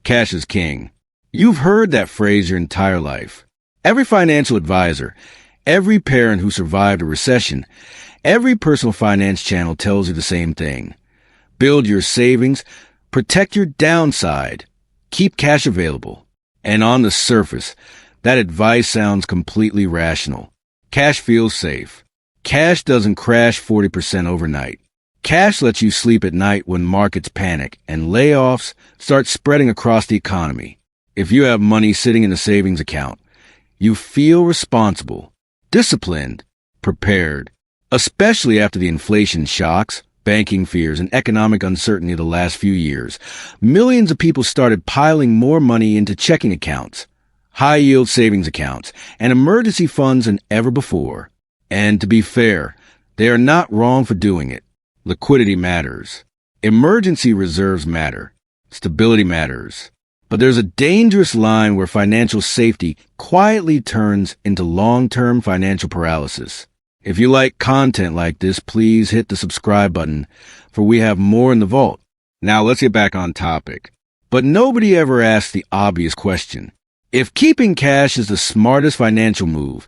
Cash is king. You've heard that phrase your entire life. Every financial advisor, every parent who survived a recession, every personal finance channel tells you the same thing. Build your savings, protect your downside, keep cash available. And on the surface, that advice sounds completely rational. Cash feels safe. Cash doesn't crash 40% overnight. Cash lets you sleep at night when markets panic and layoffs start spreading across the economy. If you have money sitting in a savings account, you feel responsible, disciplined, prepared, especially after the inflation shocks, banking fears, and economic uncertainty of the last few years. Millions of people started piling more money into checking accounts, high-yield savings accounts, and emergency funds than ever before. And to be fair, they are not wrong for doing it. Liquidity matters. Emergency reserves matter. Stability matters. But there's a dangerous line where financial safety quietly turns into long-term financial paralysis. If you like content like this, please hit the subscribe button, for we have more in the vault. Now let's get back on topic. But nobody ever asks the obvious question. If keeping cash is the smartest financial move,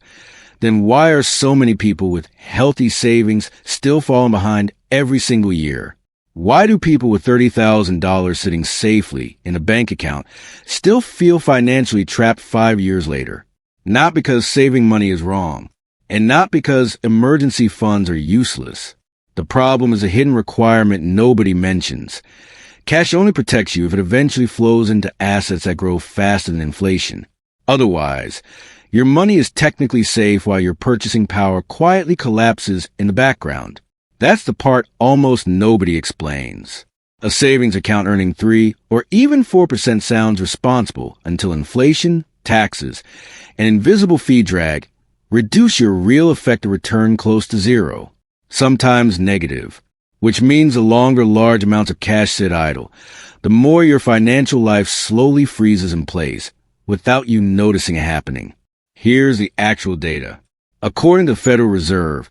then why are so many people with healthy savings still falling behind every single year? Why do people with $30,000 sitting safely in a bank account still feel financially trapped 5 years later? Not because saving money is wrong, and not because emergency funds are useless. The problem is a hidden requirement nobody mentions. Cash only protects you if it eventually flows into assets that grow faster than inflation. Otherwise, your money is technically safe while your purchasing power quietly collapses in the background. That's the part almost nobody explains. A savings account earning 3 or even 4% sounds responsible until inflation, taxes, and invisible fee drag reduce your real effective return close to zero, sometimes negative, which means the longer large amounts of cash sit idle, the more your financial life slowly freezes in place without you noticing it happening. Here's the actual data. According to the Federal Reserve,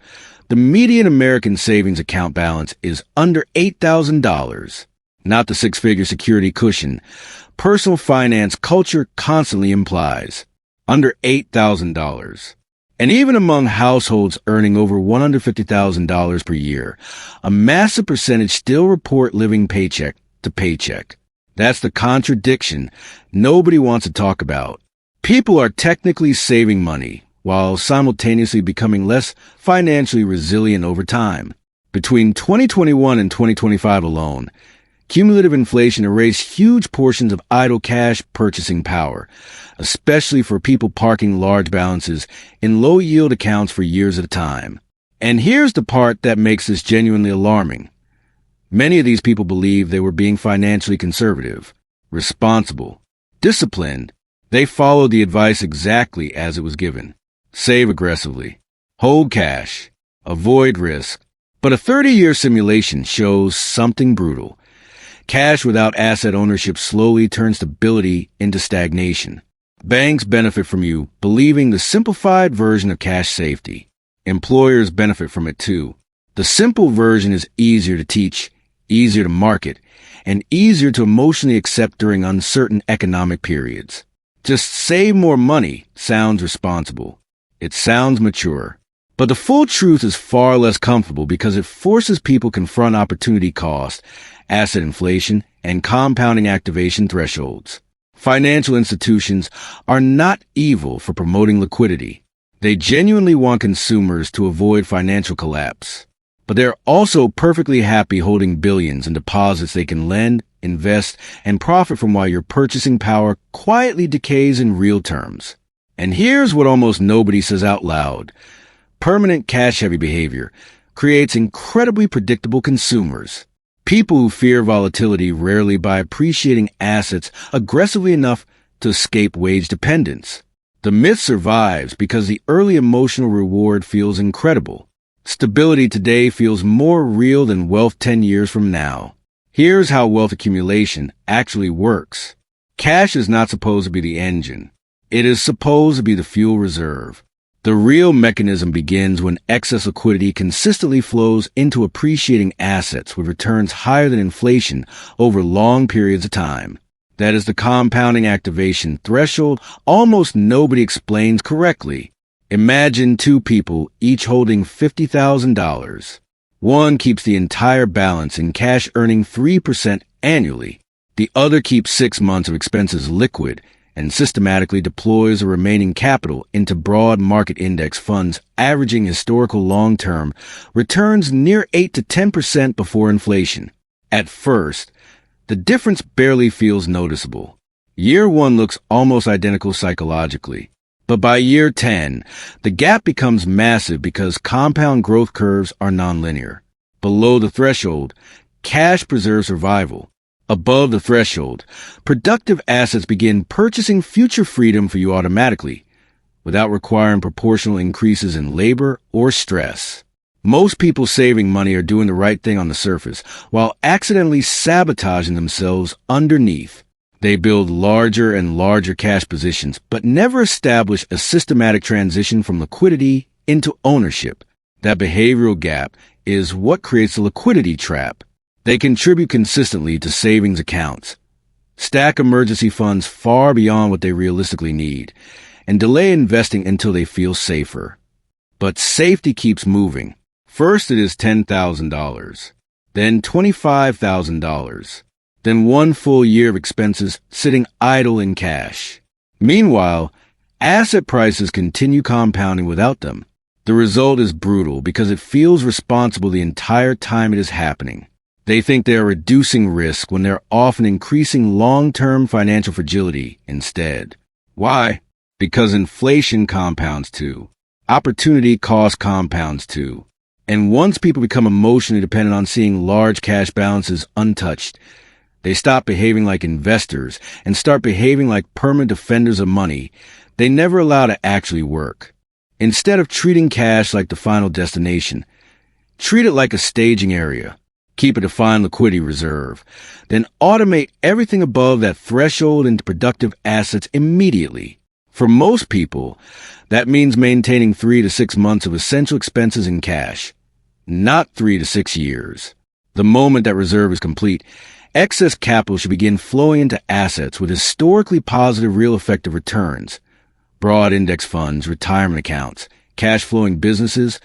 the median American savings account balance is under $8,000, not the six-figure security cushion personal finance culture constantly implies. Under $8,000. And even among households earning over $150,000 per year, a massive percentage still report living paycheck to paycheck. That's the contradiction nobody wants to talk about. People are technically saving money, while simultaneously becoming less financially resilient over time. Between 2021 and 2025 alone, cumulative inflation erased huge portions of idle cash purchasing power, especially for people parking large balances in low-yield accounts for years at a time. And here's the part that makes this genuinely alarming. Many of these people believe they were being financially conservative, responsible, disciplined. They followed the advice exactly as it was given. Save aggressively. Hold cash. Avoid risk. But a 30-year simulation shows something brutal. Cash without asset ownership slowly turns stability into stagnation. Banks benefit from you believing the simplified version of cash safety. Employers benefit from it too. The simple version is easier to teach, easier to market, and easier to emotionally accept during uncertain economic periods. Just save more money sounds responsible. It sounds mature. But the full truth is far less comfortable because it forces people to confront opportunity cost, asset inflation, and compounding activation thresholds. Financial institutions are not evil for promoting liquidity. They genuinely want consumers to avoid financial collapse. But they're also perfectly happy holding billions in deposits they can lend, invest, and profit from while your purchasing power quietly decays in real terms. And here's what almost nobody says out loud. Permanent cash-heavy behavior creates incredibly predictable consumers. People who fear volatility rarely buy appreciating assets aggressively enough to escape wage dependence. The myth survives because the early emotional reward feels incredible. Stability today feels more real than wealth 10 years from now. Here's how wealth accumulation actually works. Cash is not supposed to be the engine. It is supposed to be the fuel reserve. The real mechanism begins when excess liquidity consistently flows into appreciating assets with returns higher than inflation over long periods of time. That is the compounding activation threshold almost nobody explains correctly. Imagine two people, each holding $50,000. One keeps the entire balance in cash, earning 3% annually. The other keeps 6 months of expenses liquid and systematically deploys the remaining capital into broad market index funds, averaging historical long-term returns near 8 to 10% before inflation. At first, the difference barely feels noticeable. Year 1 looks almost identical psychologically. But by year 10, the gap becomes massive because compound growth curves are nonlinear. Below the threshold, cash preserves survival. Above the threshold, productive assets begin purchasing future freedom for you automatically, without requiring proportional increases in labor or stress. Most people saving money are doing the right thing on the surface, while accidentally sabotaging themselves underneath. They build larger and larger cash positions, but never establish a systematic transition from liquidity into ownership. That behavioral gap is what creates the liquidity trap. They contribute consistently to savings accounts, stack emergency funds far beyond what they realistically need, and delay investing until they feel safer. But safety keeps moving. First it is $10,000, then $25,000. Then 1 full year of expenses sitting idle in cash. Meanwhile, asset prices continue compounding without them. The result is brutal because it feels responsible the entire time it is happening. They think they are reducing risk when they're often increasing long-term financial fragility instead. Why? Because inflation compounds too. Opportunity cost compounds too. And once people become emotionally dependent on seeing large cash balances untouched, they stop behaving like investors and start behaving like permanent defenders of money they never allow to actually work. Instead of treating cash like the final destination, treat it like a staging area. Keep a defined liquidity reserve. Then automate everything above that threshold into productive assets immediately. For most people, that means maintaining 3 to 6 months of essential expenses in cash, not 3 to 6 years. The moment that reserve is complete, excess capital should begin flowing into assets with historically positive real effective returns, broad index funds, retirement accounts, cash-flowing businesses,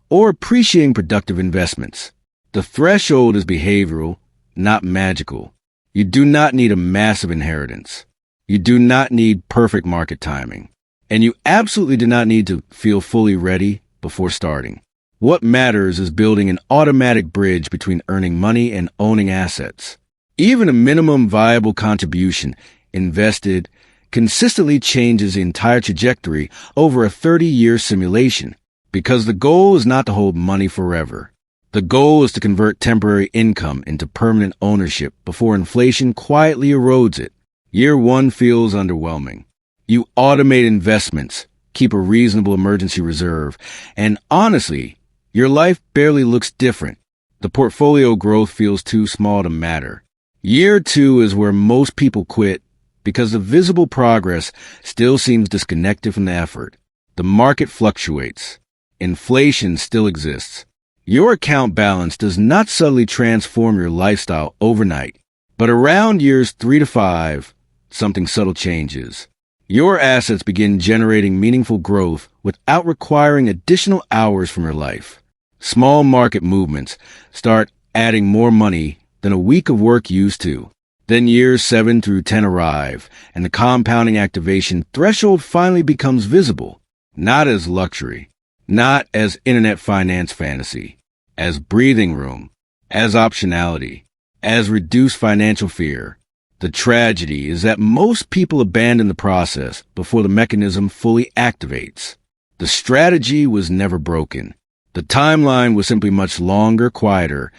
or appreciating productive investments. The threshold is behavioral, not magical. You do not need a massive inheritance. You do not need perfect market timing. And you absolutely do not need to feel fully ready before starting. What matters is building an automatic bridge between earning money and owning assets. Even a minimum viable contribution invested consistently changes the entire trajectory over a 30-year simulation, because the goal is not to hold money forever. The goal is to convert temporary income into permanent ownership before inflation quietly erodes it. Year 1 feels underwhelming. You automate investments, keep a reasonable emergency reserve, and honestly, your life barely looks different. The portfolio growth feels too small to matter. Year 2 is where most people quit because the visible progress still seems disconnected from the effort. The market fluctuates. Inflation still exists. Your account balance does not subtly transform your lifestyle overnight, but around years 3 to 5, something subtle changes. Your assets begin generating meaningful growth without requiring additional hours from your life. Small market movements start adding more money than a week of work used to. Then years 7 through 10 arrive, and the compounding activation threshold finally becomes visible, not as luxury, not as internet finance fantasy, as breathing room, as optionality, as reduced financial fear. The tragedy is that most people abandon the process before the mechanism fully activates. The strategy was never broken. The timeline was simply much longer, quieter,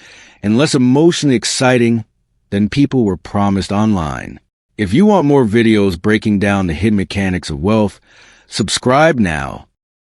and less emotionally exciting than people were promised online. If you want more videos breaking down the hidden mechanics of wealth, subscribe now.